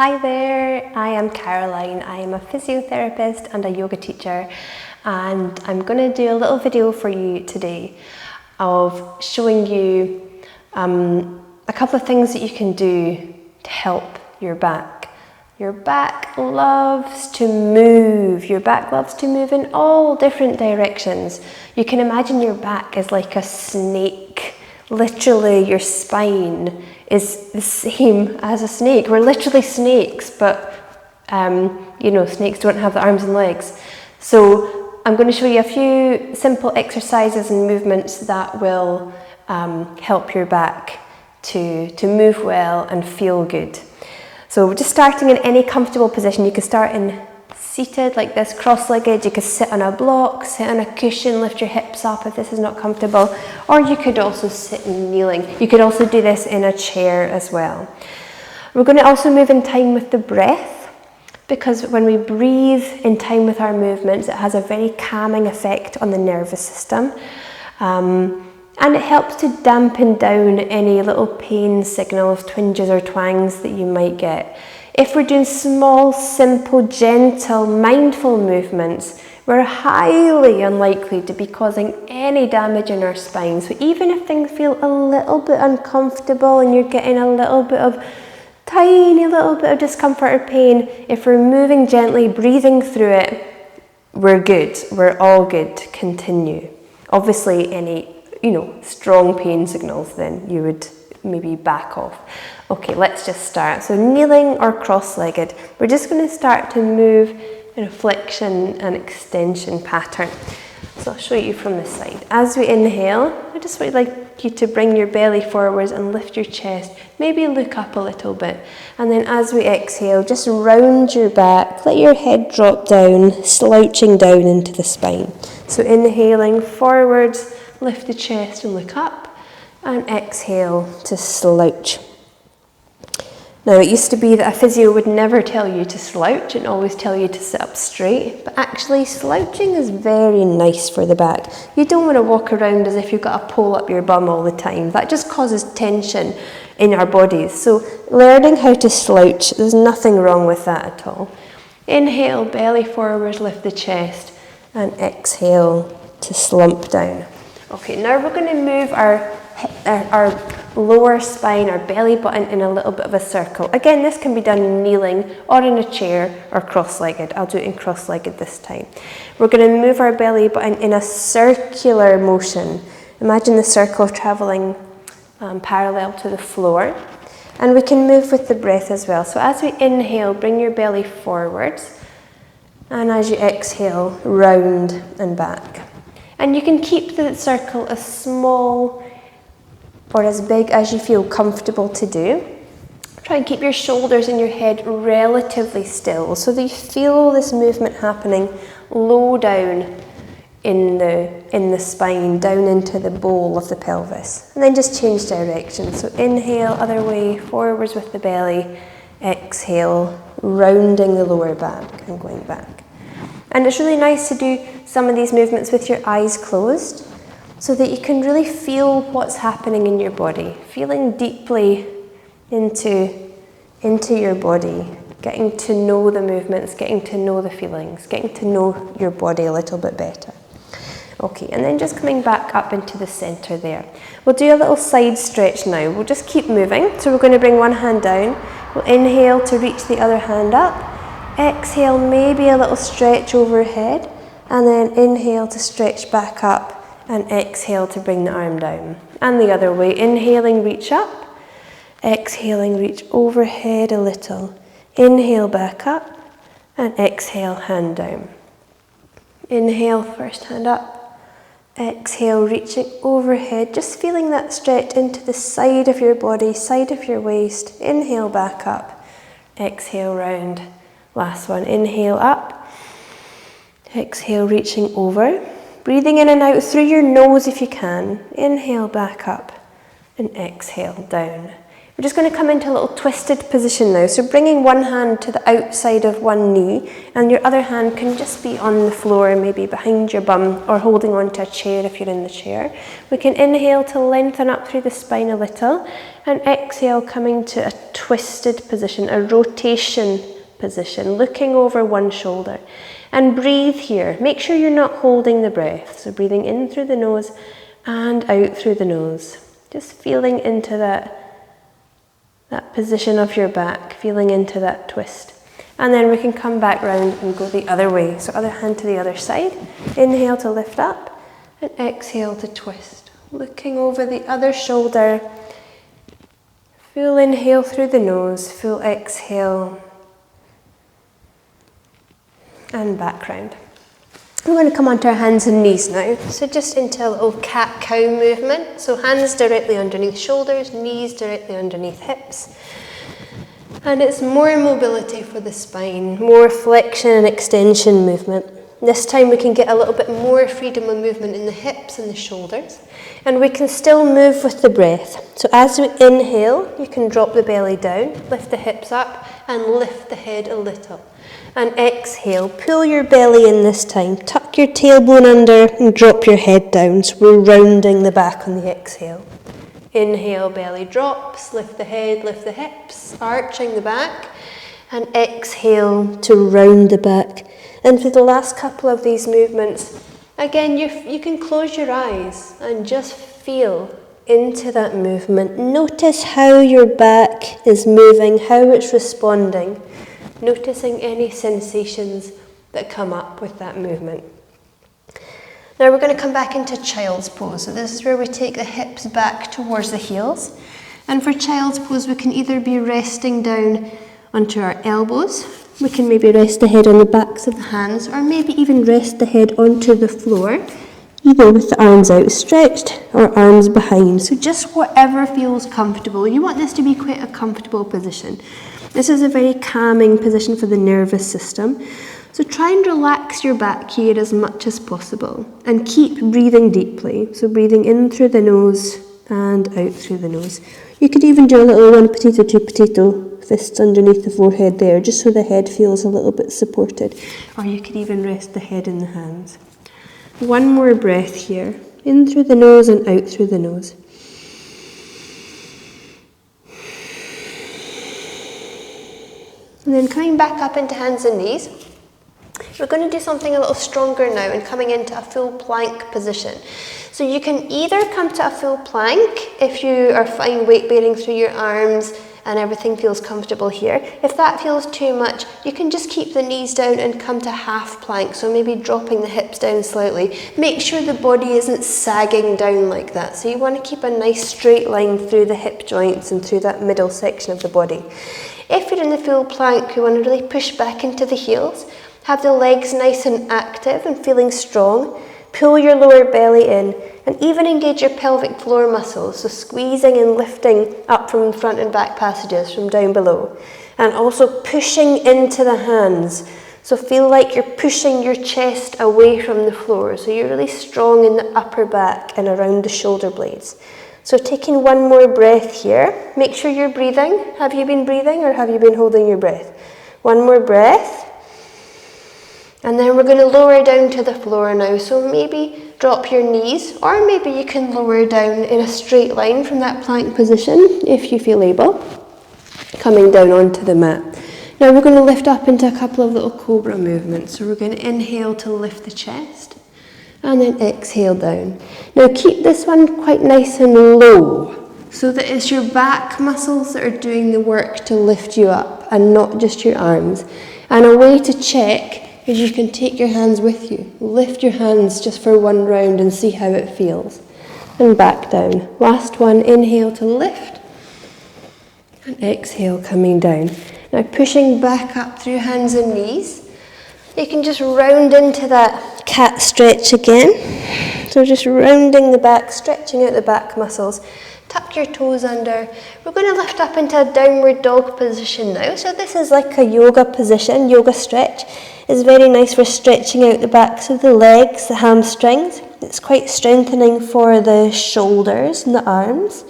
Hi there, I am Caroline. I am a physiotherapist and a yoga teacher, and I'm going to do a little video for you today of showing you a couple of things that you can do to help your back. Your back loves to move. Your back loves to move in all different directions. You can imagine your back as like a snake. Literally, your spine is the same as a snake. We're literally snakes, but snakes don't have the arms and legs. So I'm going to show you a few simple exercises and movements that will help your back to move well and feel good. So we're just starting in any comfortable position. You can start in seated like this, cross-legged. You could sit on a block, sit on a cushion, lift your hips up if this is not comfortable, or you could also sit kneeling. You could also do this in a chair as well. We're going to also move in time with the breath, because when we breathe in time with our movements, it has a very calming effect on the nervous system. And it helps to dampen down any little pain signals, twinges or twangs that you might get. If we're doing small, simple, gentle, mindful movements, we're highly unlikely to be causing any damage in our spine. So even if things feel a little bit uncomfortable and you're getting a little bit of tiny little bit of discomfort or pain, if we're moving gently, breathing through it, we're good. We're all good to continue. Obviously, any strong pain signals, then you would maybe back off. Okay, let's just start. So kneeling or cross-legged, we're just going to start to move in a flexion and extension pattern. So I'll show you from this side. As we inhale, I just would like you to bring your belly forwards and lift your chest, maybe look up a little bit. And then as we exhale, just round your back, let your head drop down, slouching down into the spine. So inhaling forwards, lift the chest and look up, and exhale to slouch. Now, it used to be that a physio would never tell you to slouch and always tell you to sit up straight, but actually slouching is very nice for the back. You don't want to walk around as if you've got a pole up your bum all the time. That just causes tension in our bodies. So learning how to slouch, there's nothing wrong with that at all. Inhale, belly forwards, lift the chest, and exhale to slump down. Okay, now we're going to move our lower spine, our belly button, in a little bit of a circle. Again, this can be done kneeling or in a chair or cross-legged. I'll do it in cross-legged this time. We're going to move our belly button in a circular motion. Imagine the circle travelling parallel to the floor. And we can move with the breath as well. So as we inhale, bring your belly forwards. And as you exhale, round and back. And you can keep the circle as small or as big as you feel comfortable to do. Try and keep your shoulders and your head relatively still so that you feel this movement happening low down in the spine, down into the bowl of the pelvis. And then just change direction. So inhale, other way, forwards with the belly. Exhale, rounding the lower back and going back. And it's really nice to do some of these movements with your eyes closed so that you can really feel what's happening in your body, feeling deeply into your body, getting to know the movements, getting to know the feelings, getting to know your body a little bit better. Okay, and then just coming back up into the center there. We'll do a little side stretch now. We'll just keep moving. So we're going to bring one hand down. We'll inhale to reach the other hand up. Exhale, maybe a little stretch overhead, and then inhale to stretch back up, and exhale to bring the arm down. And the other way, inhaling, reach up, exhaling, reach overhead a little, inhale back up, and exhale, hand down. Inhale, first hand up, exhale, reaching overhead, just feeling that stretch into the side of your body, side of your waist. Inhale back up, exhale round. Last one, inhale up, exhale reaching over, breathing in and out through your nose if you can, inhale back up and exhale down. We're just going to come into a little twisted position now. So bringing one hand to the outside of one knee, and your other hand can just be on the floor, maybe behind your bum, or holding onto a chair if you're in the chair. We can inhale to lengthen up through the spine a little, and exhale coming to a twisted position, a rotation position, looking over one shoulder. And breathe here. Make sure you're not holding the breath. So breathing in through the nose and out through the nose. Just feeling into that position of your back, feeling into that twist. And then we can come back round and go the other way. So other hand to the other side. Inhale to lift up and exhale to twist. Looking over the other shoulder. Full inhale through the nose, full exhale. And back round. We're going to come onto our hands and knees now. So just into a little cat-cow movement. So hands directly underneath shoulders, knees directly underneath hips. And it's more mobility for the spine, more flexion and extension movement. This time we can get a little bit more freedom of movement in the hips and the shoulders. And we can still move with the breath. So as we inhale, you can drop the belly down, lift the hips up and lift the head a little. And exhale, pull your belly in this time, tuck your tailbone under and drop your head down. So we're rounding the back on the exhale. Inhale, belly drops, lift the head, lift the hips, arching the back. And exhale to round the back. And for the last couple of these movements, again, you can close your eyes and just feel into that movement. Notice how your back is moving, how it's responding. Noticing any sensations that come up with that movement. Now we're going to come back into child's pose. So this is where we take the hips back towards the heels. And for child's pose, we can either be resting down onto our elbows. We can maybe rest the head on the backs of the hands, or maybe even rest the head onto the floor, either with the arms outstretched or arms behind. So just whatever feels comfortable. You want this to be quite a comfortable position. This is a very calming position for the nervous system. So try and relax your back here as much as possible and keep breathing deeply. So breathing in through the nose and out through the nose. You could even do a little one potato, two potato, fists underneath the forehead there, just so the head feels a little bit supported. Or you could even rest the head in the hands. One more breath here. In through the nose and out through the nose. And then coming back up into hands and knees, we're going to do something a little stronger now and coming into a full plank position. So you can either come to a full plank if you are fine weight bearing through your arms and everything feels comfortable here. If that feels too much, you can just keep the knees down and come to half plank, so maybe dropping the hips down slightly. Make sure the body isn't sagging down like that. So you want to keep a nice straight line through the hip joints and through that middle section of the body. If you're in the full plank, you want to really push back into the heels, have the legs nice and active and feeling strong, pull your lower belly in, and even engage your pelvic floor muscles, so squeezing and lifting up from front and back passages from down below, and also pushing into the hands, so feel like you're pushing your chest away from the floor, so you're really strong in the upper back and around the shoulder blades. So taking one more breath here. Make sure you're breathing. Have you been breathing or have you been holding your breath? One more breath. And then we're going to lower down to the floor now. So maybe drop your knees, or maybe you can lower down in a straight line from that plank position if you feel able. Coming down onto the mat. Now we're going to lift up into a couple of little cobra movements. So we're going to inhale to lift the chest. And then exhale down. Now keep this one quite nice and low, so that it's your back muscles that are doing the work to lift you up and not just your arms. And a way to check is you can take your hands with you. Lift your hands just for one round and see how it feels. And back down. Last one, inhale to lift. And exhale coming down. Now pushing back up through hands and knees. You can just round into that cat stretch again. So just rounding the back, stretching out the back muscles. Tuck your toes under. We're going to lift up into a downward dog position now. So this is like a yoga position, yoga stretch. It's very nice for stretching out the backs of the legs, the hamstrings. It's quite strengthening for the shoulders and the arms.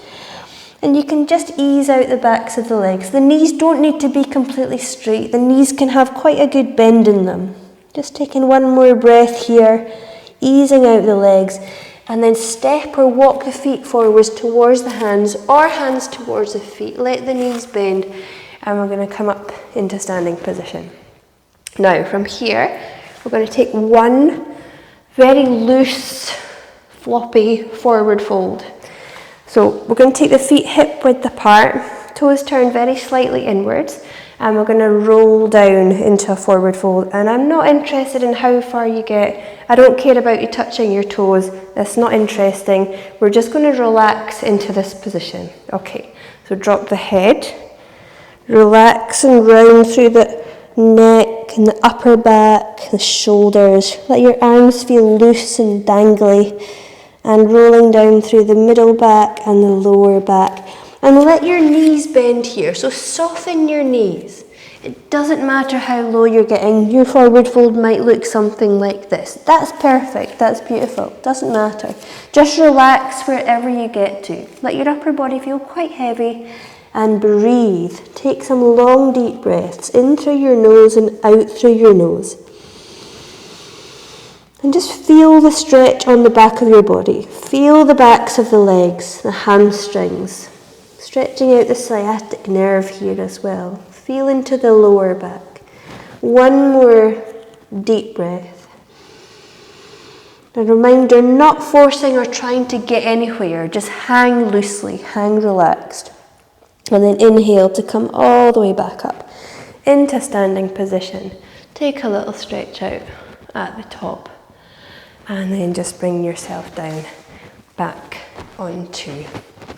And you can just ease out the backs of the legs. The knees don't need to be completely straight. The knees can have quite a good bend in them. Just taking one more breath here, easing out the legs, and then step or walk the feet forwards towards the hands or hands towards the feet. Let the knees bend, and we're going to come up into standing position. Now, from here, we're going to take one very loose, floppy forward fold. So we're going to take the feet hip width apart, toes turn very slightly inwards, and we're going to roll down into a forward fold. And I'm not interested in how far you get. I don't care about you touching your toes. That's not interesting. We're just going to relax into this position. Okay, so drop the head, relax and round through the neck and the upper back, the shoulders. Let your arms feel loose and dangly, and rolling down through the middle back and the lower back. And let your knees bend here, so soften your knees. It doesn't matter how low you're getting. Your forward fold might look something like this. That's perfect, that's beautiful, doesn't matter. Just relax wherever you get to. Let your upper body feel quite heavy and breathe. Take some long deep breaths in through your nose and out through your nose. And just feel the stretch on the back of your body. Feel the backs of the legs, the hamstrings. Stretching out the sciatic nerve here as well. Feel into the lower back. One more deep breath. A reminder, not forcing or trying to get anywhere. Just hang loosely, hang relaxed. And then inhale to come all the way back up into standing position. Take a little stretch out at the top. And then just bring yourself down back onto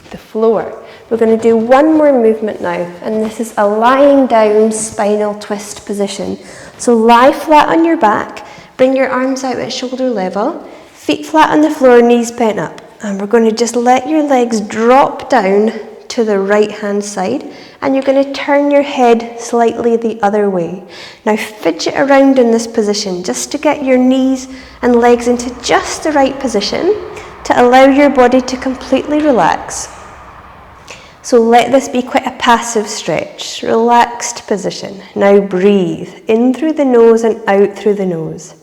the floor. We're going to do one more movement now, and this is a lying down spinal twist position. So lie flat on your back, bring your arms out at shoulder level, feet flat on the floor, knees bent up. And we're going to just let your legs drop down to the right hand side, and you're going to turn your head slightly the other way. Now fidget around in this position just to get your knees and legs into just the right position to allow your body to completely relax. So let this be quite a passive stretch, relaxed position. Now breathe in through the nose and out through the nose.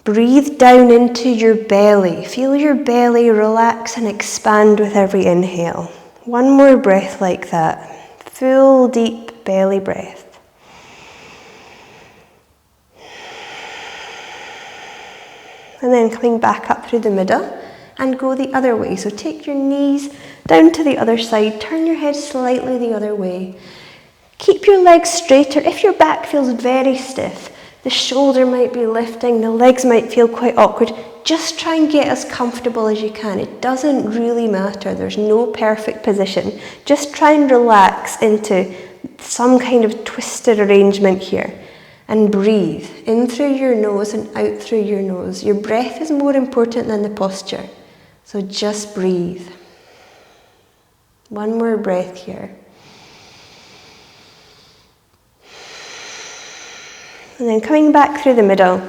Breathe down into your belly. Feel your belly relax and expand with every inhale. One more breath like that. Full deep belly breath. And then coming back up through the middle and go the other way. So take your knees down to the other side. Turn your head slightly the other way. Keep your legs straighter. If your back feels very stiff, the shoulder might be lifting, the legs might feel quite awkward. Just try and get as comfortable as you can. It doesn't really matter. There's no perfect position. Just try and relax into some kind of twisted arrangement here. And breathe in through your nose and out through your nose. Your breath is more important than the posture. So just breathe. One more breath here. And then coming back through the middle,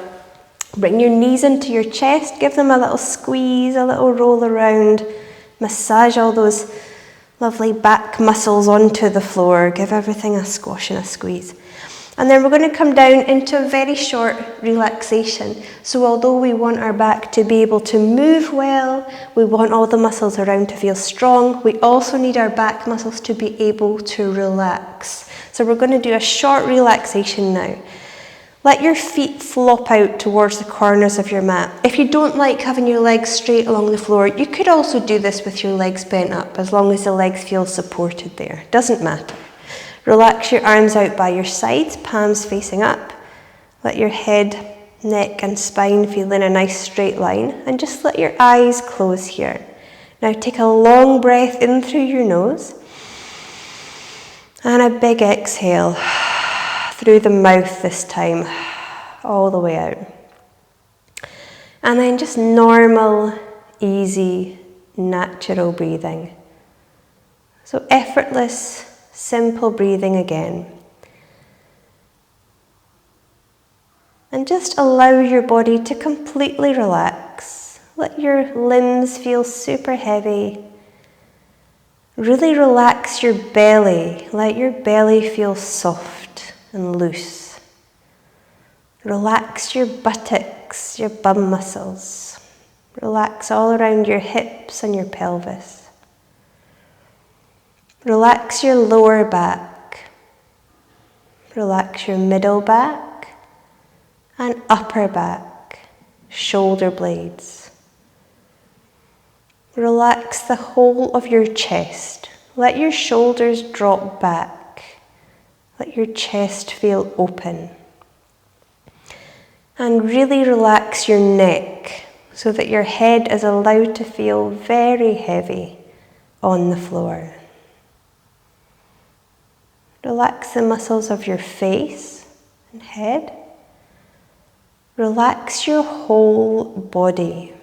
bring your knees into your chest, give them a little squeeze, a little roll around, massage all those lovely back muscles onto the floor, give everything a squash and a squeeze. And then we're going to come down into a very short relaxation. So although we want our back to be able to move well, we want all the muscles around to feel strong, we also need our back muscles to be able to relax. So we're going to do a short relaxation now. Let your feet flop out towards the corners of your mat. If you don't like having your legs straight along the floor, you could also do this with your legs bent up, as long as the legs feel supported there. Doesn't matter. Relax your arms out by your sides, palms facing up. Let your head, neck and spine feel in a nice straight line, and just let your eyes close here. Now take a long breath in through your nose, and a big exhale through the mouth this time, all the way out. And then just normal, easy, natural breathing. So effortless, simple breathing again. And just allow your body to completely relax. Let your limbs feel super heavy. Really relax your belly. Let your belly feel soft and loose. Relax your buttocks, your bum muscles. Relax all around your hips and your pelvis. Relax your lower back. Relax your middle back and upper back, shoulder blades. Relax the whole of your chest. Let your shoulders drop back. Let your chest feel open. And really relax your neck so that your head is allowed to feel very heavy on the floor. Relax the muscles of your face and head. Relax your whole body.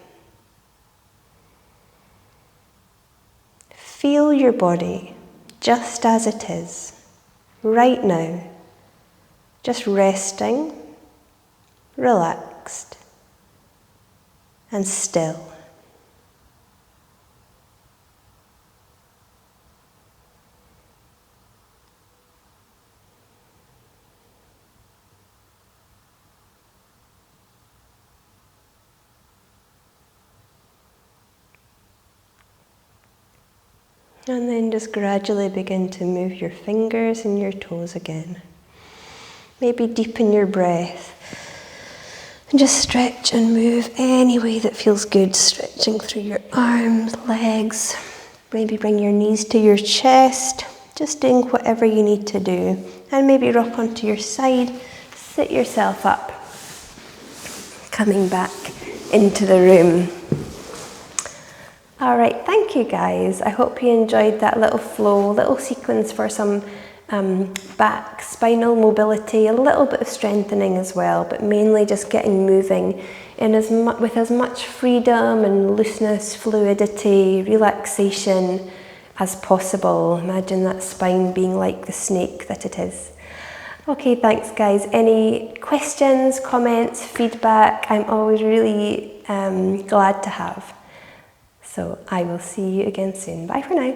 Feel your body just as it is, right now, just resting, relaxed, and still. And then just gradually begin to move your fingers and your toes again. Maybe deepen your breath. And just stretch and move any way that feels good. Stretching through your arms, legs. Maybe bring your knees to your chest. Just doing whatever you need to do. And maybe rock onto your side. Sit yourself up. Coming back into the room. Alright, thank you guys. I hope you enjoyed that little flow, little sequence for some back, spinal mobility, a little bit of strengthening as well, but mainly just getting moving in with as much freedom and looseness, fluidity, relaxation as possible. Imagine that spine being like the snake that it is. Okay, thanks guys. Any questions, comments, feedback? I'm always really glad to have. So I will see you again soon. Bye for now.